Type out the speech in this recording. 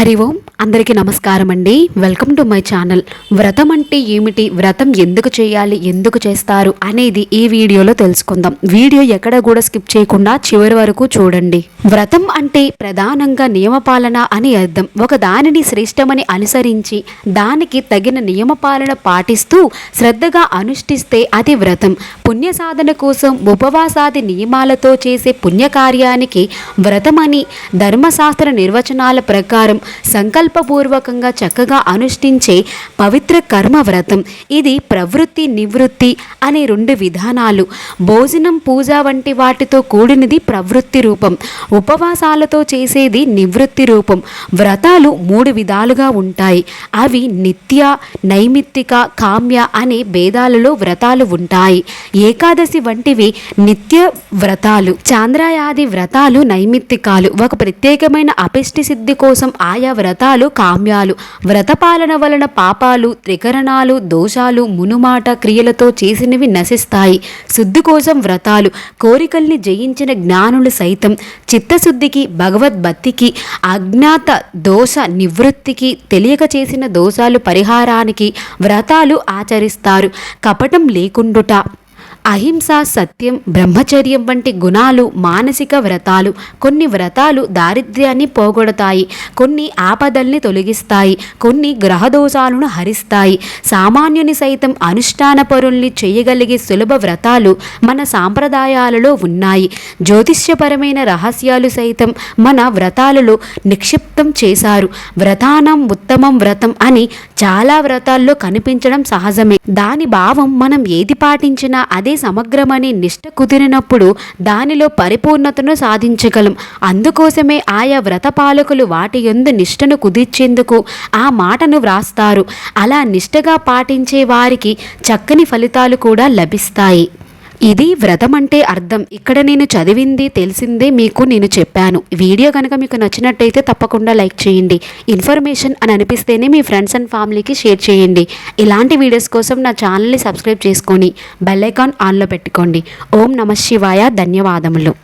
హరి ఓం అందరికీ నమస్కారం అండి. Welcome to my channel. వ్రతం అంటే ఏమిటి, వ్రతం ఎందుకు చేయాలి, ఎందుకు చేస్తారు అనేది ఈ వీడియోలో తెలుసుకుందాం. వీడియో ఎక్కడ కూడా స్కిప్ చేయకుండా చివరి వరకు చూడండి. వ్రతం అంటే ప్రధానంగా నియమపాలన అని అర్థం. ఒక దానిని శ్రేష్టమని అనుసరించి దానికి తగిన నియమపాలన పాటిస్తూ శ్రద్ధగా అనుష్ఠిస్తే అది వ్రతం. పుణ్య సాధన కోసం ఉపవాసాది నియమాలతో చేసే పుణ్యకార్యానికి వ్రతమని ధర్మశాస్త్ర నిర్వచనాల ప్రకారం సంకల్పపూర్వకంగా చక్కగా అనుష్ఠించే పవిత్ర కర్మ వ్రతం. ఇది ప్రవృత్తి నివృత్తి అనే రెండు విధానాలు. భోజనం పూజ వంటి వాటితో కూడినది ప్రవృత్తి రూపం, ఉపవాసాలతో చేసేది నివృత్తి రూపం. వ్రతాలు మూడు విధాలుగా ఉంటాయి. అవి నిత్య, నైమిత్తిక, కామ్య అనే భేదాలలో వ్రతాలు ఉంటాయి. ఏకాదశి వంటివి నిత్య వ్రతాలు, చాంద్రాయాది వ్రతాలు నైమిత్తికాలు. ఒక ప్రత్యేకమైన అపిష్టి సిద్ధి కోసం ఆయా వ్రతాలు కామ్యాలు. వ్రతపాలన వలన పాపాలు, త్రికరణాలు, దోషాలు, మునుమాట క్రియలతో చేసినవి నశిస్తాయి. శుద్ధి కోసం వ్రతాలు కోరికల్ని జయించిన జ్ఞానులు సైతం చిత్తశుద్ధికి, భగవద్భక్తికి, అజ్ఞాత దోష నివృత్తికి, తెలియక చేసిన దోషాలు పరిహారానికి వ్రతాలు ఆచరిస్తారు. కపటం లేకుండుట, అహింస, సత్యం, బ్రహ్మచర్యం వంటి గుణాలు మానసిక వ్రతాలు. కొన్ని వ్రతాలు దారిద్ర్యాన్ని పోగొడతాయి, కొన్ని ఆపదల్ని తొలగిస్తాయి, కొన్ని గ్రహదోషాలను హరిస్తాయి. సామాన్యుని సైతం అనుష్ఠాన పరుల్ని చేయగలిగే సులభ వ్రతాలు మన సాంప్రదాయాలలో ఉన్నాయి. జ్యోతిష్యపరమైన రహస్యాలు సైతం మన వ్రతాలలో నిక్షిప్తం చేశారు. వ్రతానం ఉత్తమం వ్రతం అని చాలా వ్రతాల్లో కనిపించడం సహజమే. దాని భావం మనం ఏది పాటించినా అదే సమగ్రమని నిష్ట కుదిరినప్పుడు దానిలో పరిపూర్ణతను సాధించగలం. అందుకోసమే ఆయా వ్రత పాలకులు వాటి యందు నిష్టను కుదిర్చేందుకు ఆ మాటను వ్రాస్తారు. అలా నిష్టగా పాటించే వారికి చక్కని ఫలితాలు కూడా లభిస్తాయి. ఇది వ్రతం అంటే అర్థం. ఇక్కడ నేను చదివింది, తెలిసిందే మీకు నేను చెప్పాను. వీడియో కనుక మీకు నచ్చినట్టయితే తప్పకుండా లైక్ చేయండి. ఇన్ఫర్మేషన్ అని అనిపిస్తేనే మీ ఫ్రెండ్స్ అండ్ ఫ్యామిలీకి షేర్ చేయండి. ఇలాంటి వీడియోస్ కోసం నా ఛానల్ని సబ్స్క్రైబ్ చేసుకొని బెల్ ఐకాన్ ఆన్లో పెట్టుకోండి. ఓం నమః శివాయ. ధన్యవాదములు.